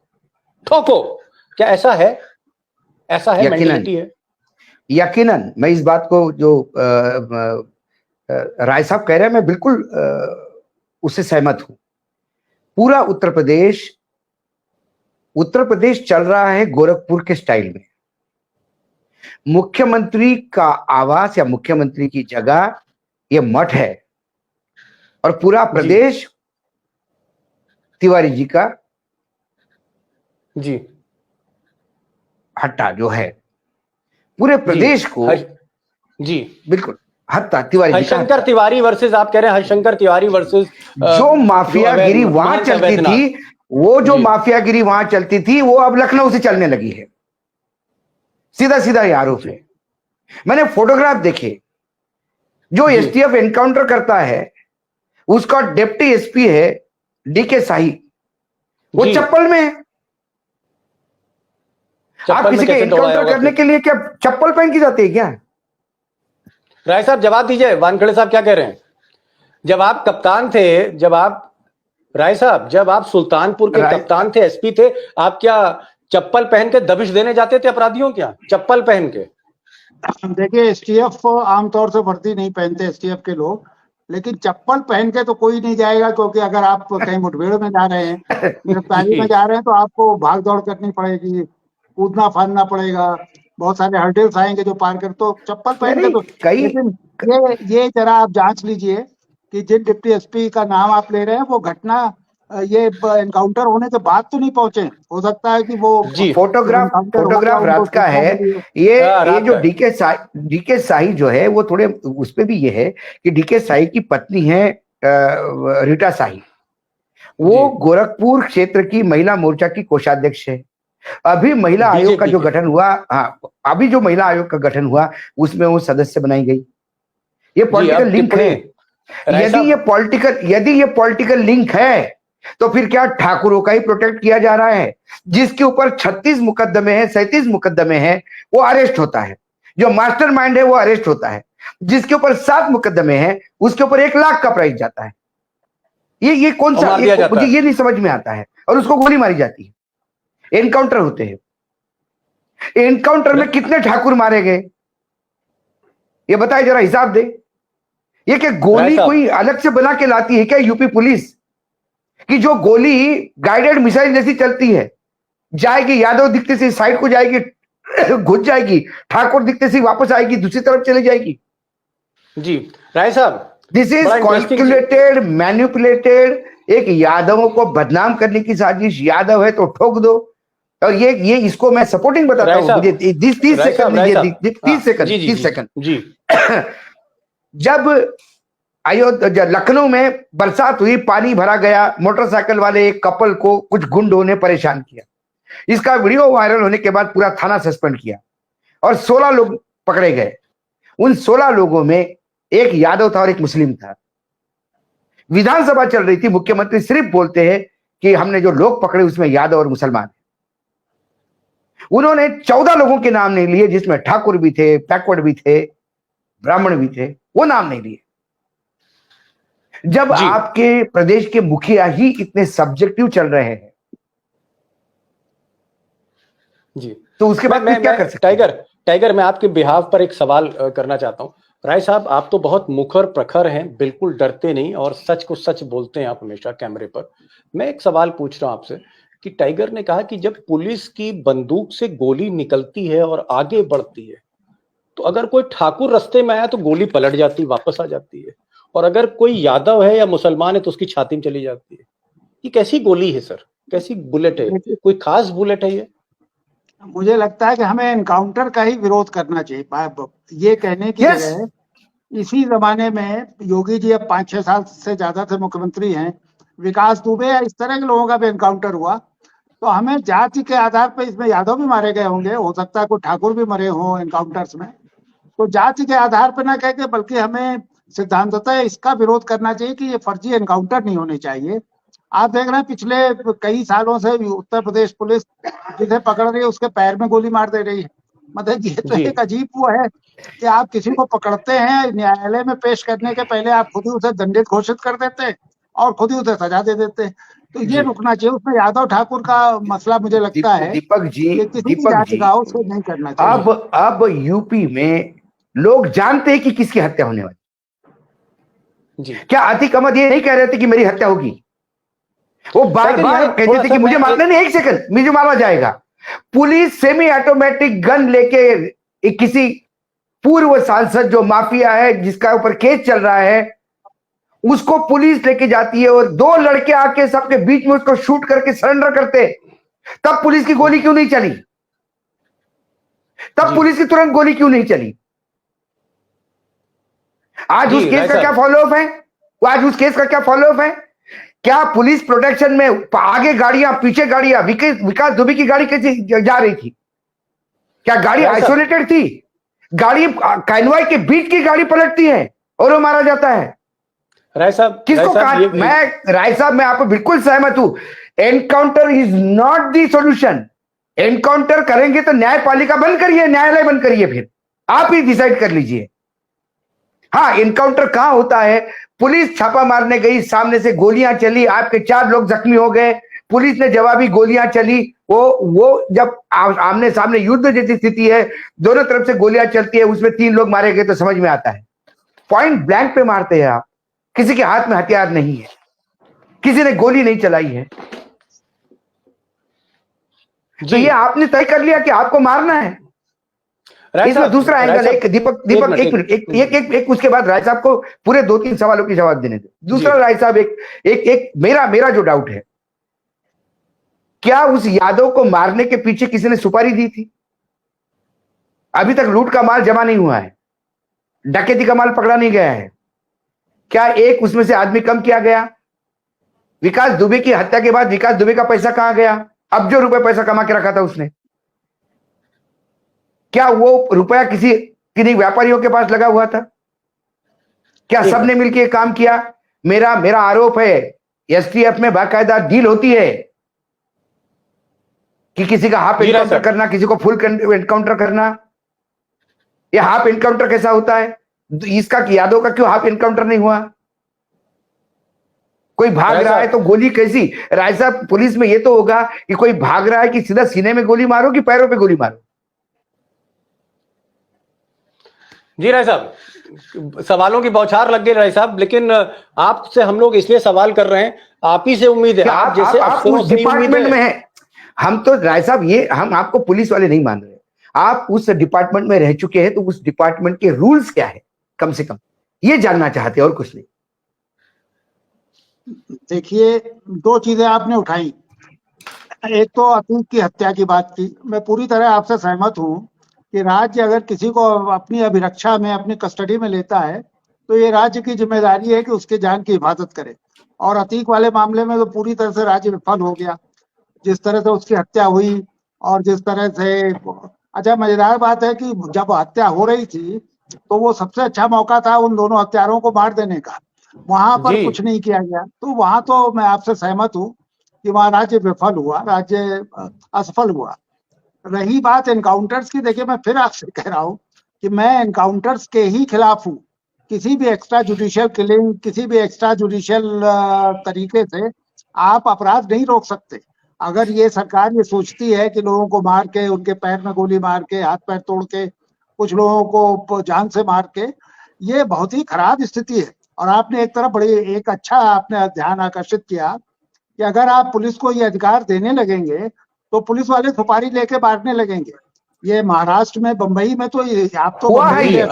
Speaker 1: ठोको, क्या ऐसा है? ऐसा है, मेंटालिटी है?
Speaker 5: यकीनन मैं इस बात को जो राय साहब कह रहे हैं, मैं बिल्कुल उससे सहमत हूं। पूरा उत्तर प्रदेश चल रहा है गोरखपुर के स्टाइल में। मुख्यमंत्री का आवास या मुख्यमंत्री की जगह ये मठ है और पूरा प्रदेश तिवारी जी का
Speaker 1: जी
Speaker 5: हट्टा जो है, पूरे प्रदेश को
Speaker 1: जी
Speaker 5: बिल्कुल हत्ता तिवारी जी का
Speaker 1: हरिशंकर तिवारी वर्सेस, आप कह रहे हैं हरिशंकर तिवारी वर्सेस
Speaker 5: जो माफियागिरी वहां चलती थी, वो जो माफियागिरी वहां चलती थी, वो अब लखनऊ से चलने लगी है। सीधा सीधा आरोप है। मैंने फोटोग्राफ देखे, जो एसटीएफ एनकाउंटर करता है उसका डिप्टी एसपी है डीके शाही, वो चप्पल में है। आप किसी के एनकाउंटर करने के लिए क्या चप्पल पहन की जाती है क्या?
Speaker 1: राय साहब जवाब दीजिए, वानखेड़े साहब क्या कह रहे हैं? जब आप कप्तान थे, राय साहब जब आप सुल्तानपुर के कप्तान थे, एसपी थे, आप क्या चप्पल पहन के दबिश देने जाते थे अपराधियों? क्या चप्पल पहन के?
Speaker 4: देखिए एसटीएफ आमतौर से वर्दी नहीं पहनते एसटीएफ के लोग, लेकिन चप्पल पहन के तो कोई नहीं जाएगा, क्योंकि अगर आप कहीं मुठभेड़ में जा रहे हैं, गिरफ्तारी में जा रहे हैं, तो आपको भाग दौड़ करनी पड़ेगी, कूदना फांदना पड़ेगा, बहुत सारे हर्डल्स आएंगे जो पार कर, तो चप्पल पहन के तो। लेकिन ये जरा आप जांच लीजिए कि जिन डिप्टी एसपी का नाम आप ले रहे हैं वो घटना ये एनकाउंटर होने के बाद तो नहीं पहुंचे, हो सकता है कि वो
Speaker 1: जी
Speaker 5: फोटोग्राफ
Speaker 4: encounter हो गया,
Speaker 5: फोटोग्राफ
Speaker 4: उनको
Speaker 5: रात का
Speaker 4: सूचना
Speaker 5: है।
Speaker 4: मिली हो।
Speaker 5: ये जो
Speaker 1: रात का है।
Speaker 5: डीके साही जो है वो थोड़े उस पे भी ये है कि डीके साही की पत्नी है रीटा साही, वो
Speaker 1: जी
Speaker 5: गोरखपुर क्षेत्र की महिला मोर्चा की कोषाध्यक्ष है। अभी महिला आयोग का
Speaker 1: बीजेपी
Speaker 5: जो
Speaker 1: के।
Speaker 5: गठन हुआ, हाँ अभी जो महिला आयोग का गठन हुआ उसमें वो सदस्य बनाई गई। ये
Speaker 1: जी
Speaker 5: पॉलिटिकल
Speaker 1: अब
Speaker 5: लिंक
Speaker 1: टिप्पणी
Speaker 5: है।
Speaker 1: राय
Speaker 5: यदि ये पॉलिटिकल लिंक है तो फिर क्या ठाकुरों का ही प्रोटेक्ट किया जा रहा है? जिसके ऊपर 36 मुकदमे हैं, 37 मुकदमे हैं, वो अरेस्ट होता है। जो मास्टरमाइंड है वो अरेस्ट होता है। जिसके ऊपर 7 मुकदमे हैं उसके ऊपर 1 लाख का प्राइस जाता है। ये कौन
Speaker 1: और
Speaker 5: सा,
Speaker 1: मार दिया जाता
Speaker 5: मुझे
Speaker 1: है।
Speaker 5: ये नहीं समझ में आता है। और उसको गोली मारी जाती है। एनकाउंटर होते हैं। एनकाउंटर में कितने ठाकुर मारे गए ये बताए, जरा हिसाब दे। ये क्या गोली
Speaker 1: साहब।
Speaker 5: कोई अलग से बना के लाती है क्या यूपी पुलिस? कि जो गोली गाइडेड मिसाइल जैसी चलती है, जाएगी यादव दिखते से साइड को जाएगी, घुस जाएगी, ठाकुर दिखते से वापस आएगी, दूसरी तरफ चली जाएगी।
Speaker 1: जी राय साहब,
Speaker 5: दिस इज
Speaker 1: बड़ा इंटरेस्टिंग
Speaker 5: कॉन्क्युलेटेड, मैन्युपुलेटेड, एक यादवों को बदनाम करने की साजिश। यादव है तो ठोक दो। और ये इसको मैं सपोर्टिंग बताता
Speaker 1: राय
Speaker 5: हूं।
Speaker 1: साहब,
Speaker 5: मुझे 30
Speaker 1: राय
Speaker 5: सेकंड
Speaker 1: साहब, राय
Speaker 5: लीजिए,
Speaker 1: साहब।
Speaker 5: 30 सेकंड,
Speaker 1: जी जी
Speaker 5: 30
Speaker 1: जी
Speaker 5: सेकंड।
Speaker 1: जी
Speaker 5: जब अयोध्या लखनऊ में बरसात हुई, पानी भरा गया, मोटरसाइकिल वाले एक कपल को कुछ गुंडों ने परेशान किया। इसका वीडियो वायरल होने के बाद पूरा थाना सस्पेंड किया और 16 लोग पकड़े गए। उन 16 लोगों में एक यादव था और एक मुस्लिम था। विधानसभा चल रही थी, मुख्यमंत्री सिर्फ बोलते हैं कि हमने जो लोग पकड़े उसमें यादव और मुसलमान। उन्होंने 14 लोगों के नाम नहीं लिए, जिसमें ठाकुर भी थे, बैकवर्ड भी थे, ब्राह्मण भी थे, वो नाम नहीं लिए। जब
Speaker 1: जी
Speaker 5: आपके प्रदेश के मुखिया ही इतने सब्जेक्टिव चल रहे हैं
Speaker 1: जी
Speaker 5: तो उसके बाद फिर क्या कर सकते हैं?
Speaker 1: टाइगर मैं आपके बिहाफ पर एक सवाल करना चाहता हूं। राय साहब, आप तो बहुत मुखर प्रखर हैं, बिल्कुल डरते नहीं और सच को सच बोलते हैं आप हमेशा कैमरे पर। मैं एक सवाल पूछ रहा हूं आपसे कि टाइगर ने कहा कि जब पुलिस की बंदूक से गोली निकलती है और आगे बढ़ती है तो अगर कोई ठाकुर रास्ते में आया तो गोली पलट जाती, वापस आ जाती है, और अगर कोई यादव है या मुसलमान है तो उसकी छाती में चली जाती है। ये कैसी गोली है सर? कैसी बुलेट है?
Speaker 4: देखिए,
Speaker 1: कोई खास बुलेट है ये?
Speaker 4: मुझे लगता है कि हमें एनकाउंटर का ही विरोध करना चाहिए। ये कहने की
Speaker 5: यस,
Speaker 4: जगह इसी जमाने में योगी जी अब 5-6 साल से ज्यादा से मुख्यमंत्री हैं, विकास दुबे या इस तरह के लोगों का भी एनकाउंटर हुआ, तो हमें जाति के आधार पर, इसमें यादव भी मारे गए होंगे, हो सकता है कोई ठाकुर भी मरे हों एनकाउंटर्स में, तो जाति के आधार पर ना कह के बल्कि हमें सिद्धांततः इसका विरोध करना चाहिए कि ये फर्जी एनकाउंटर नहीं होने चाहिए। आप देख रहे हैं पिछले कई सालों से उत्तर प्रदेश पुलिस जिसे पकड़ रही है उसके पैर में गोली मार दे रही है। मतलब ये तो
Speaker 1: जी
Speaker 4: एक अजीब वो है कि आप किसी को पकड़ते हैं, न्यायालय में पेश करने के पहले आप खुद ही उसे दंडित घोषित कर देते हैं और खुद ही उसे सजा दे देते हैं। तो ये
Speaker 1: जी
Speaker 4: रुकना चाहिए। उसमें यादव ठाकुर का मसला मुझे लगता है
Speaker 5: दीपक जी,
Speaker 4: कि किसी भी
Speaker 5: दीपक
Speaker 4: जाति
Speaker 5: जी,
Speaker 4: का हो उसे नहीं करना चाहिए।
Speaker 5: अब यूपी में लोग जानते हैं कि किसकी हत्या होने वाली।
Speaker 1: जी
Speaker 5: क्या आतिक अहमद ये नहीं कह रहे थे कि मेरी हत्या होगी? वो बार
Speaker 1: टाइगर,
Speaker 5: बार
Speaker 1: यहाँ
Speaker 5: कहते
Speaker 1: थोड़ा
Speaker 5: थे
Speaker 1: सा
Speaker 5: कि मुझे
Speaker 1: मैं
Speaker 5: मारना नहीं, एक सेकंड, मुझे मारा जाएगा। पुलिस सेमी ऑटोमेटिक गन लेके किसी पूर्व सांसद जो माफिया है जिसका ऊपर केस चल रहा है उसको पुलिस लेके जाती है और 2 लड़के आके सबके बीच में उसको शूट करके सरेंडर करते। तब पुलिस की गोली क्यों नहीं चली? तब
Speaker 1: जी
Speaker 5: पुलिस की तुरंत गोली क्यों नहीं चली? आज
Speaker 1: जी
Speaker 5: उस केस
Speaker 1: राय
Speaker 5: का क्या
Speaker 1: साहब,
Speaker 5: फॉलोअप है? आज उस केस का क्या फॉलोअप है? क्या पुलिस प्रोटेक्शन में आगे गाड़ियां पीछे गाड़ियां, विकास दुबे की गाड़ी कैसे जा रही थी? क्या गाड़ी
Speaker 1: राय साहब,
Speaker 5: आइसोलेटेड थी? गाड़ी कानवाई के बीच की गाड़ी पलटती है और वो मारा जाता है।
Speaker 1: राय साहब,
Speaker 5: किसको कहा? मैं राय साहब, मैं आपको बिल्कुल सहमत हूं। Encounter is not the solution. Encounter करेंगे तो न्यायपालिका बंद करिए, न्यायालय बंद करिए, फिर आप ही डिसाइड कर लीजिए। हाँ, एनकाउंटर कहां होता है? पुलिस छापा मारने गई, सामने से गोलियां चली, आपके 4 लोग जख्मी हो गए, पुलिस ने जवाबी गोलियां चली। वो जब आमने सामने युद्ध जैसी स्थिति है, दोनों तरफ से गोलियां चलती है, उसमें 3 लोग मारे गए तो समझ में आता है। पॉइंट ब्लैंक पे मारते हैं आप, किसी के हाथ में हथियार नहीं है, किसी ने गोली नहीं चलाई है, तो ये आपने तय कर लिया कि आपको मारना है।
Speaker 1: राय
Speaker 5: इसमें
Speaker 1: साहब,
Speaker 5: दूसरा
Speaker 1: राय
Speaker 5: एंगल
Speaker 1: साहब,
Speaker 5: एक दीपक
Speaker 1: एक
Speaker 5: दीपक
Speaker 1: मिनट,
Speaker 5: एक मिनट एक एक एक एक उसके बाद राय साहब को पूरे 2-3 सवालों के जवाब देने दे। दूसरा
Speaker 1: जी।
Speaker 5: राय साहब, एक एक एक मेरा जो डाउट है, क्या उस यादव को मारने के पीछे किसी ने सुपारी दी थी? अभी तक लूट का माल जमा नहीं हुआ है, डकैती का माल पकड़ा नहीं गया है। क्या एक उसमें से आदमी कम किया गया? विकास दुबे की हत्या के बाद विकास दुबे का पैसा कहां गया? अब्जों रुपए पैसा कमा के रखा था उसने। क्या वो रुपया किन्हीं व्यापारियों के पास लगा हुआ था? क्या सबने मिलकर काम किया? मेरा आरोप है, एसटीएफ में बाकायदा डील होती है कि किसी का हाफ एनकाउंटर करना, किसी को फुल एनकाउंटर करना। ये हाफ एनकाउंटर कैसा होता है? इसका यादव का क्यों हाफ एनकाउंटर नहीं हुआ? कोई भाग रहा है तो गोली कैसी? राय साहब, पुलिस में ये तो होगा कि कोई भाग रहा है कि सीधा सीने में गोली मारो कि पैरों पे गोली मारो?
Speaker 1: जी राय साहब, सवालों की बौछार लग गई राय साहब, लेकिन आपसे हम लोग इसलिए सवाल कर रहे हैं, आप ही से उम्मीद है, आप जैसे
Speaker 5: आप उस डिपार्टमेंट में हैं। हम तो राय साहब, ये हम आपको पुलिस वाले नहीं मान रहे, आप उस डिपार्टमेंट में रह चुके हैं, तो उस डिपार्टमेंट के रूल्स क्या है कम से कम ये जानना चाहते हैं, और कुछ नहीं।
Speaker 4: देखिए, दो चीजें आपने उठाई। एक तो अतीक की हत्या की बात की, मैं पूरी तरह आपसे सहमत हूं कि राज्य अगर किसी को अपनी अभिरक्षा में, अपनी कस्टडी में लेता है, तो ये राज्य की जिम्मेदारी है कि उसके जान की हिफाजत करे। और अतीक वाले मामले में तो पूरी तरह से राज्य विफल हो गया, जिस तरह से उसकी हत्या हुई और जिस तरह से। अच्छा, मजेदार बात है कि जब हत्या हो रही थी तो वो सबसे अच्छा मौका था उन दोनों हत्यारों को मार देने का, वहां पर कुछ नहीं किया गया। तो वहां तो मैं आपसे सहमत हूँ कि वहां राज्य विफल हुआ, राज्य असफल हुआ। रही बात एनकाउंटर्स की, देखिए मैं फिर आपसे कह रहा हूँ कि मैं एनकाउंटर्स के ही खिलाफ हूँ। किसी भी एक्स्ट्रा जुडिशियल किलिंग, किसी भी एक्स्ट्रा जुडिशियल तरीके से आप अपराध नहीं रोक सकते। अगर ये सरकार ये सोचती है कि लोगों को मार के, उनके पैर में गोली मार के, हाथ पैर तोड़ के, कुछ लोगों को जान से मार के, ये बहुत ही खराब स्थिति है। और आपने एक तरफ एक अच्छा आपने ध्यान आकर्षित किया कि अगर आप पुलिस को ये अधिकार देने लगेंगे तो पुलिस वाले सुपारी लेके मारने लगेंगे। ये महाराष्ट्र में, बंबई में तो आप तो
Speaker 5: हुआ है, ये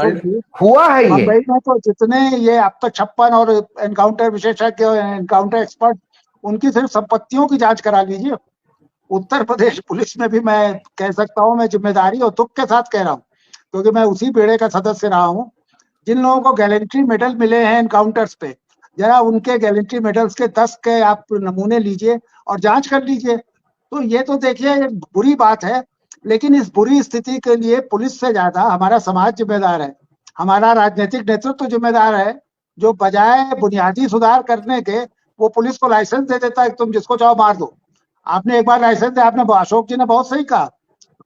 Speaker 4: बंबई में तो जितने ये अब तक 56 और एनकाउंटर विशेषज्ञ, एनकाउंटर एक्सपर्ट, उनकी सिर्फ संपत्तियों की जांच करा लीजिए। उत्तर प्रदेश पुलिस में भी मैं कह सकता हूँ, मैं जिम्मेदारी और दुख के साथ कह रहा हूँ, क्योंकि मैं उसी बेड़े का सदस्य रहा हूँ। जिन लोगों को गैलेंट्री मेडल मिले हैं एनकाउंटर्स पे, जरा उनके गैलेंट्री मेडल्स के 10 के आप नमूने लीजिए और जांच कर लीजिए। तो ये तो देखिए बुरी बात है, लेकिन इस बुरी स्थिति के लिए पुलिस से ज्यादा हमारा समाज जिम्मेदार है, हमारा राजनीतिक नेतृत्व जिम्मेदार है, जो बजाय बुनियादी सुधार करने के वो पुलिस को लाइसेंस दे देता है कि तुम जिसको चाहो मार दो। आपने एक बार लाइसेंस दिया, आपने अशोक जी ने बहुत सही कहा,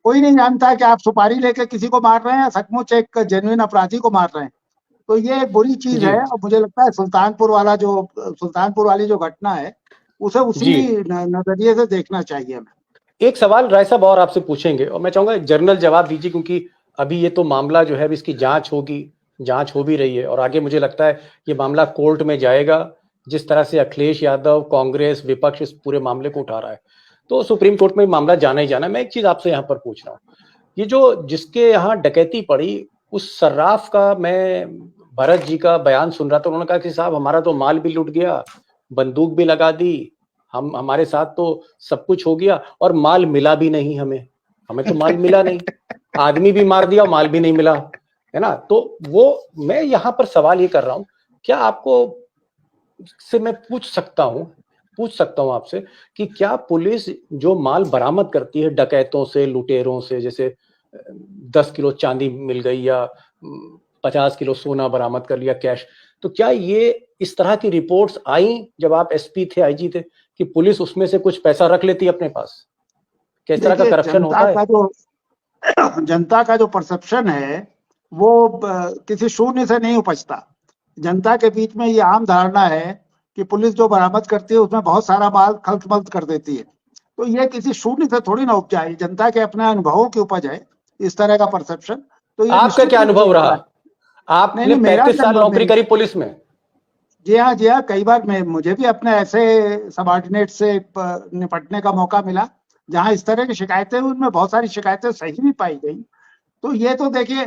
Speaker 4: कोई नहीं जानता कि आप सुपारी लेके किसी को मार रहे हैं, सचमुच एक जेन्युइन अपराधी को मार रहे हैं। तो ये एक बुरी चीज है। और मुझे लगता है सुल्तानपुर वाली जो घटना है, उसे उसी नजरिए से देखना चाहिए हमें।
Speaker 1: एक सवाल राय साहब और आपसे पूछेंगे, और मैं चाहूंगा जनरल जवाब दीजिए, क्योंकि अभी ये तो मामला जो है अब इसकी जांच होगी, जांच हो भी रही है, और आगे मुझे लगता है ये मामला कोर्ट में जाएगा। जिस तरह से अखिलेश यादव, कांग्रेस, विपक्ष इस पूरे मामले को उठा रहा है, तो सुप्रीम कोर्ट में मामला जाना ही जाना। मैं एक चीज आपसे यहाँ पर पूछ रहा हूँ, ये जो जिसके यहाँ डकैती पड़ी, उस सर्राफ का मैं भरत जी का बयान सुन रहा था। उन्होंने कहा कि साहब हमारा तो माल भी लूट गया, बंदूक भी लगा दी, हमारे साथ तो सब कुछ हो गया, और माल मिला भी नहीं, हमें तो माल मिला नहीं, आदमी भी मार दिया, माल भी नहीं मिला, है ना। तो वो मैं यहाँ पर सवाल ये कर रहा हूँ, क्या आपको से मैं पूछ सकता हूँ आपसे कि क्या पुलिस जो माल बरामद करती है डकैतों से, लुटेरों से, जैसे 10 किलो चांदी मिल गई या 50 किलो सोना बरामद कर लिया कैश, तो क्या ये इस तरह की रिपोर्ट्स आई जब आप एसपी थे, आईजी थे, कि पुलिस उसमें से कुछ पैसा रख लेती है अपने पास? किस तरह का करप्शन होता है?
Speaker 4: जनता का जो परसेप्शन है वो किसी शून्य से नहीं उपजता। जनता के बीच में ये आम धारणा है कि पुलिस जो बरामद करती है उसमें बहुत सारा माल खल्त-मल्त कर देती है। तो ये किसी शून्य से थोड़ी ना उपजा है, जनता के अपने अनुभवों की उपज है इस तरह का परसेप्शन। तो ये
Speaker 1: आपका क्या अनुभव रहा? आपने 35 साल नौकरी करी पुलिस में।
Speaker 4: जी हाँ, कई बार मुझे भी अपने ऐसे सबऑर्डिनेट से निपटने का मौका मिला जहां इस तरह की शिकायतें, उनमें बहुत सारी शिकायतें सही भी पाई गई। तो ये तो देखिए,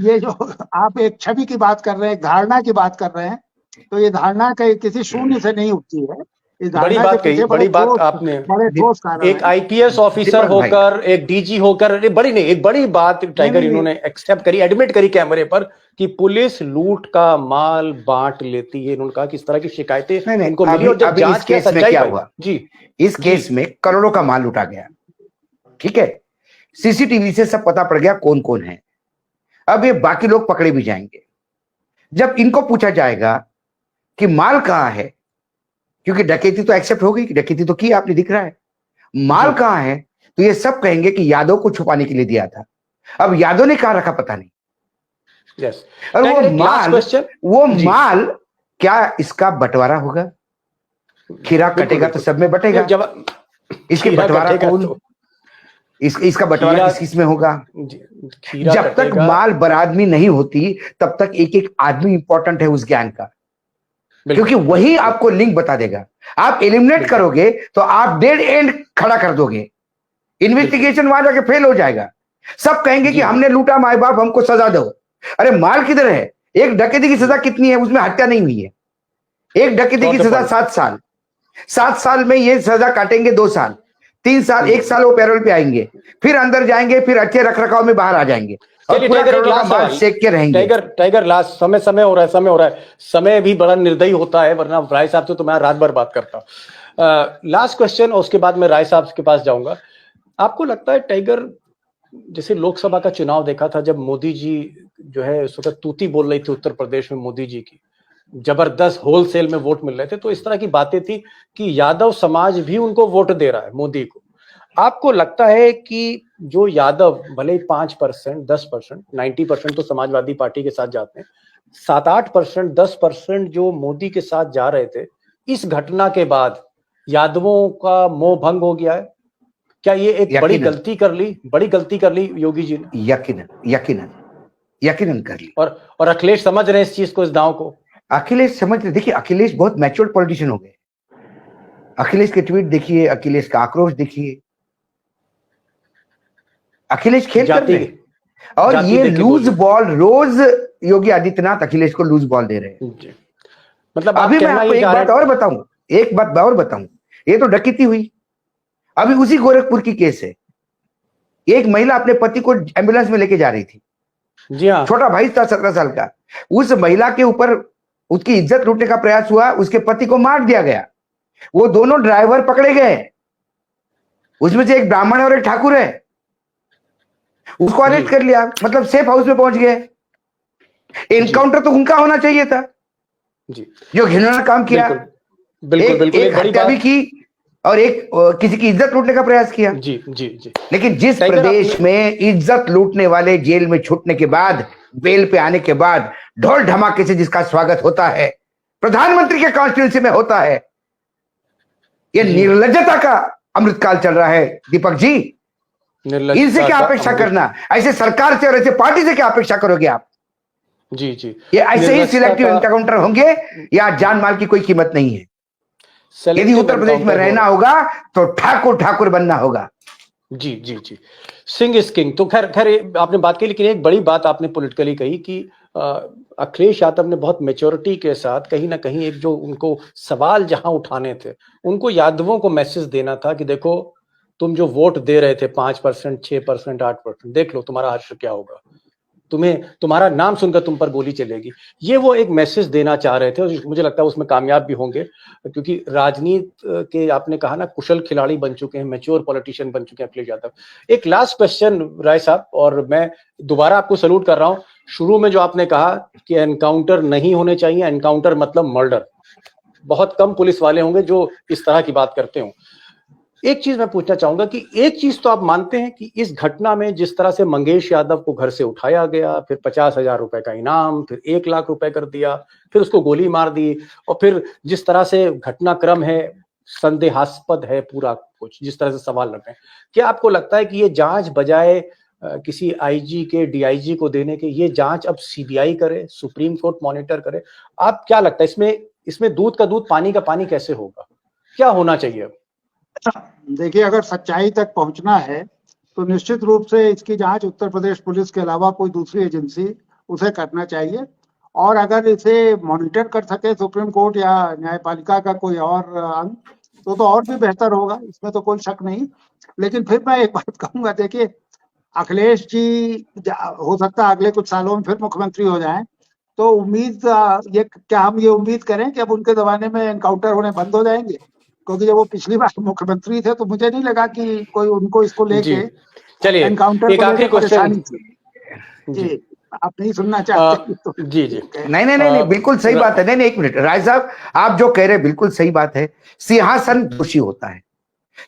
Speaker 4: ये जो आप एक छवि की बात कर रहे हैं, धारणा की बात कर रहे हैं, तो ये धारणा किसी शून्य से नहीं उठती है। इस
Speaker 1: बड़ी
Speaker 4: धारणा
Speaker 1: बात
Speaker 4: के पीछे
Speaker 1: कही, बड़ी बात
Speaker 4: बड़े
Speaker 1: आपने।
Speaker 4: ठोस कारण
Speaker 1: एक
Speaker 4: है।
Speaker 1: आईपीएस ऑफिसर
Speaker 5: दीपक भाई।
Speaker 1: होकर, एक डीजी होकर, अरे बड़ी नहीं, एक बड़ी बात टाइगर
Speaker 4: नहीं।
Speaker 1: इन्होंने एक्सेप्ट करी, एडमिट करी कैमरे पर कि पुलिस लूट का माल बांट लेती है। इन्होंने कहा कि इस तरह की शिकायतें
Speaker 5: नहीं,
Speaker 1: उनको मिली, और जब
Speaker 5: अभी
Speaker 1: जांच
Speaker 5: इस
Speaker 1: किया
Speaker 5: केस में
Speaker 1: सच्चाई
Speaker 5: क्या
Speaker 1: पाई।
Speaker 5: हुआ?
Speaker 1: जी,
Speaker 5: इस केस में करोड़ों का माल लूटा गया, ठीक है, सीसीटीवी से सब पता पड़ गया कौन कौन है। अब ये बाकी लोग पकड़े भी जाएंगे। जब इनको पूछा जाएगा कि माल कहां है, क्योंकि डकैती तो एक्सेप्ट हो गई कि डकैती तो की आपने, दिख रहा है, माल कहां है, तो ये सब कहेंगे कि यादव को छुपाने के लिए दिया था। अब यादव ने कहां रखा पता नहीं।
Speaker 1: यस।
Speaker 5: और वो माल क्या इसका बंटवारा होगा? खीरा कटेगा तो सब में बटेगा।
Speaker 1: जब
Speaker 5: इसके बंटवारा कौन, इसका बंटवारा किस में होगा? जब तक माल बरादमी नहीं होती तब तक एक एक आदमी इंपॉर्टेंट है उस ज्ञान का, क्योंकि वही आपको लिंक बता देगा। आप एलिमिनेट करोगे तो आप डेड एंड खड़ा कर दोगे, इन्वेस्टिगेशन वहां जाके फेल हो जाएगा। सब कहेंगे कि हमने लूटा, माए बाप हमको सजा दो। अरे माल किधर है? एक डकैती की सजा कितनी है? उसमें हत्या नहीं हुई है। एक डकैती की सजा 7 साल, 7 साल में ये सजा काटेंगे 2 साल, 3 साल, 1 साल वो पैरोल पे आएंगे, फिर अंदर जाएंगे, फिर अच्छे रख रखाव में बाहर आ जाएंगे और पूरा करोड़ों का माल सेक के रहेंगे।
Speaker 1: टाइगर लास्ट समय हो रहा है, समय भी बड़ा निर्दयी होता है, वरना राय साहब से तो मैं रात भर बात करता हूँ। लास्ट क्वेश्चन, और उसके बाद मैं राय साहब के पास जाऊंगा। आपको लगता है टाइगर, जैसे लोकसभा का चुनाव देखा था, जब मोदी जी जो है उस वक्त तूती बोल रही थी उत्तर प्रदेश में, मोदी जी की जबरदस्त होलसेल में वोट मिल रहे थे, तो इस तरह की बातें थी कि यादव समाज भी उनको वोट दे रहा है मोदी को। आपको लगता है कि जो यादव भले 5%, 10%, 90% तो समाजवादी पार्टी के साथ जाते हैं, 7-8%, 10% जो मोदी के साथ जा रहे थे, इस घटना के बाद यादवों का मोह भंग हो गया है? क्या ये एक बड़ी गलती कर ली योगी जी ने?
Speaker 5: यकीनन कर ली।
Speaker 1: और अखिलेश समझ रहे हैं इस चीज को, इस दांव को?
Speaker 5: अखिलेश समझ रहे। देखिए, अखिलेश बहुत मैच्योर्ड पॉलिटिशियन हो गए। अखिलेश के ट्वीट देखिए, अखिलेश का आक्रोश देखिए, अखिलेश खेल कर रहे हैं। और ये लूज बॉल रोज योगी आदित्यनाथ अखिलेश को लूज बॉल दे रहे हैं।
Speaker 1: मतलब
Speaker 5: अभी मैं आपको एक बात और बताऊं, ये तो डकैती हुई, अभी उसी गोरखपुर की केस है। एक महिला अपने पति को एम्बुलेंस में लेके जा रही थी,
Speaker 1: जी हाँ,
Speaker 5: छोटा भाई था 17 साल का। उस महिला के ऊपर उसकी इज्जत लूटने का प्रयास हुआ, उसके पति को मार दिया गया। वो दोनों ड्राइवर पकड़े गए, उसमें से एक ब्राह्मण और एक ठाकुर है, उसको अरेस्ट कर लिया, मतलब सेफ हाउस में पहुंच गए। एनकाउंटर तो उनका होना चाहिए था
Speaker 1: जी,
Speaker 5: जो घिनौना काम किया।
Speaker 1: बिल्कुल
Speaker 5: एक हत्या भी की और एक किसी की इज्जत लूटने का प्रयास किया।
Speaker 1: जी जी जी।
Speaker 5: लेकिन जिस प्रदेश में इज्जत लूटने वाले जेल में छूटने के बाद, बेल पे आने के बाद ढोल धमाके से जिसका स्वागत होता है, प्रधानमंत्री के कॉन्स्टिट्यूंसी में होता है, ये निर्लज्जता का अमृतकाल चल रहा है दीपक जी। इनसे क्या अपेक्षा करना? ऐसे सरकार से और ऐसे पार्टी से क्या अपेक्षा करोगे आप?
Speaker 1: जी जी,
Speaker 5: ये ऐसे ही सिलेक्टिव एनकाउंटर होंगे या जान माल की कोई कीमत नहीं है। यदि उत्तर प्रदेश में रहना होगा तो ठाकुर बनना होगा।
Speaker 1: जी जी जी, सिंह इज किंग। तो खैर आपने बात की, लेकिन एक बड़ी बात आपने पॉलिटिकली कही कि अखिलेश यादव ने बहुत मैच्योरिटी के साथ कहीं ना कहीं एक जो उनको सवाल जहां उठाने थे, उनको यादवों को मैसेज देना था कि देखो, तुम जो वोट दे रहे थे 5%, 6%, 8%, देख लो तुम्हारा हश्र क्या होगा, तुम्हारा नाम सुनकर तुम पर गोली चलेगी। ये वो एक मैसेज देना चाह रहे थे, और मुझे लगता है उसमें कामयाब भी होंगे, क्योंकि राजनीति के आपने कहा ना कुशल खिलाड़ी बन चुके हैं, मैच्योर पॉलिटिशियन बन चुके हैं अखिलेश यादव। एक लास्ट क्वेश्चन राय साहब, और मैं दोबारा आपको सैल्यूट कर रहा हूं। शुरू में जो आपने कहा कि एनकाउंटर नहीं होने चाहिए, एनकाउंटर मतलब मर्डर, बहुत कम पुलिस वाले होंगे जो इस तरह की बात करते हो। एक चीज मैं पूछना चाहूंगा कि एक चीज तो आप मानते हैं कि इस घटना में जिस तरह से मंगेश यादव को घर से उठाया गया, फिर 50,000 रुपए का इनाम, फिर 1 लाख रुपए कर दिया, फिर उसको गोली मार दी, और फिर जिस तरह से घटनाक्रम है संदेहास्पद है पूरा कुछ, जिस तरह से सवाल लग रहे हैं, क्या आपको लगता है कि ये जांच बजाय किसी आईजी के डीआईजी को देने के, ये जांच अब सीबीआई करे, सुप्रीम कोर्ट मॉनिटर करे? आप क्या लगता है इसमें दूध का दूध पानी का पानी कैसे होगा? क्या होना चाहिए अब?
Speaker 4: देखिए, अगर सच्चाई तक पहुंचना है तो निश्चित रूप से इसकी जांच उत्तर प्रदेश पुलिस के अलावा कोई दूसरी एजेंसी उसे करना चाहिए, और अगर इसे मॉनिटर कर सके सुप्रीम कोर्ट या न्यायपालिका का कोई और अंग तो और भी बेहतर होगा, इसमें तो कोई शक नहीं। लेकिन फिर मैं एक बात कहूंगा, देखिए अखिलेश जी हो सकता है अगले कुछ सालों में फिर मुख्यमंत्री हो जाएं, तो उम्मीद ये क्या हम ये उम्मीद करें कि अब उनके जमाने में एनकाउंटर होने बंद हो जाएंगे? क्योंकि जब वो पिछली बार मुख्यमंत्री थे तो मुझे नहीं लगा कि कोई उनको इसको लेके
Speaker 1: चलिए
Speaker 4: एनकाउंटर
Speaker 1: एक आखिरी क्वेश्चन
Speaker 4: जी आप नहीं सुनना चाहते तो
Speaker 1: जी जी
Speaker 5: नहीं बिल्कुल सही बात है। नहीं एक मिनट राय साहब, आप जो कह रहे हैं बिल्कुल सही बात है। सिंहासन दोषी होता है,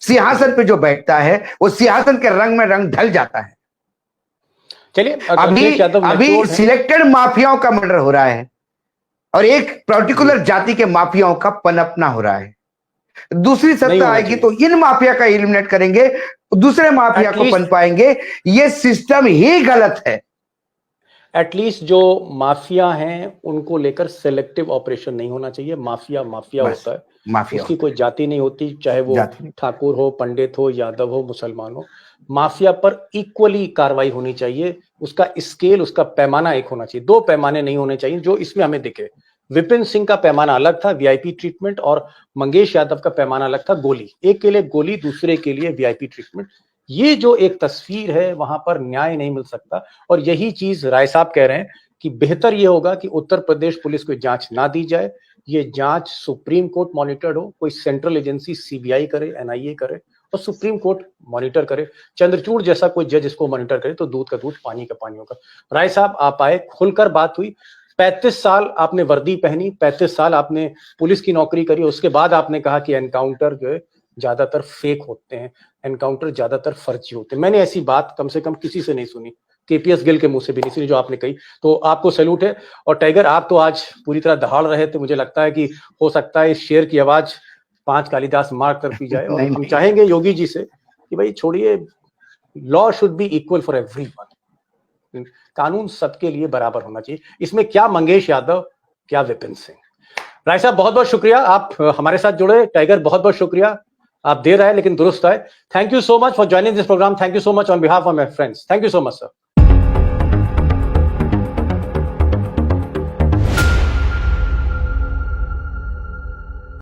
Speaker 5: सिंहासन पे जो बैठता है वो सिंहासन के रंग में रंग ढल जाता है।
Speaker 1: चलिए
Speaker 5: अभी सिलेक्टेड माफियाओं का मर्डर हो रहा है और एक पर्टिकुलर जाति के माफियाओं का पनपना हो रहा है। दूसरी सत्ता आएगी तो इन माफिया का एलिमिनेट करेंगे, दूसरे माफिया को पनपाएंगे। ये सिस्टम ही गलत है।
Speaker 1: एटलीस्ट जो माफिया हैं उनको लेकर सेलेक्टिव ऑपरेशन नहीं होना चाहिए। माफिया होता है, माफिया उसकी कोई जाति नहीं होती, चाहे वो ठाकुर हो, पंडित हो, यादव हो, मुसलमान हो। माफिया पर इक्वली कार्रवाई होनी चाहिए। उसका स्केल, उसका पैमाना एक होना चाहिए, दो पैमाने नहीं होने चाहिए जो इसमें हमें दिखे। विपिन सिंह का पैमाना अलग था, वीआईपी ट्रीटमेंट, और मंगेश यादव का पैमाना अलग था, गोली। एक के लिए गोली, दूसरे के लिए वीआईपी ट्रीटमेंट। ये जो एक तस्वीर है वहां पर न्याय नहीं मिल सकता। और यही चीज राय साहब कह रहे हैं कि बेहतर ये होगा कि उत्तर प्रदेश पुलिस को जांच ना दी जाए, ये जांच सुप्रीम कोर्ट मॉनिटर्ड हो, कोई सेंट्रल एजेंसी सीबीआई करे, एनआईए करे और सुप्रीम कोर्ट मॉनिटर करे। चंद्रचूड़ जैसा कोई जज इसको मॉनिटर करे तो दूध का दूध, पानी का पानी होगा। राय साहब आप आए, खुलकर बात हुई। 35 साल आपने वर्दी पहनी, 35 साल आपने पुलिस की नौकरी करी, उसके बाद आपने कहा कि एनकाउंटर जो है ज्यादातर फेक होते हैं, एनकाउंटर ज्यादातर फर्जी होते हैं। मैंने ऐसी बात कम से कम किसी से नहीं सुनी, केपीएस गिल के मुंह से भी नहीं सुनी जो आपने कही, तो आपको सैल्यूट है। और टाइगर, आप तो आज पूरी तरह दहाड़ रहे थे। मुझे लगता है कि हो सकता है इस शेर की आवाज 5 कालिदास मार कर पी जाए। और हम चाहेंगे योगी जी से कि भाई छोड़िए, law should be equal for everyone, कानून सबके लिए बराबर होना चाहिए। इसमें क्या मंगेश यादव, क्या विपिन सिंह। राय साहब बहुत बहुत शुक्रिया, आप हमारे साथ जुड़े। टाइगर बहुत बहुत शुक्रिया, आप देर आए लेकिन दुरुस्त आए। Thank you so much for joining this programme. Thank you so much on behalf of my friends. Thank you so much sir.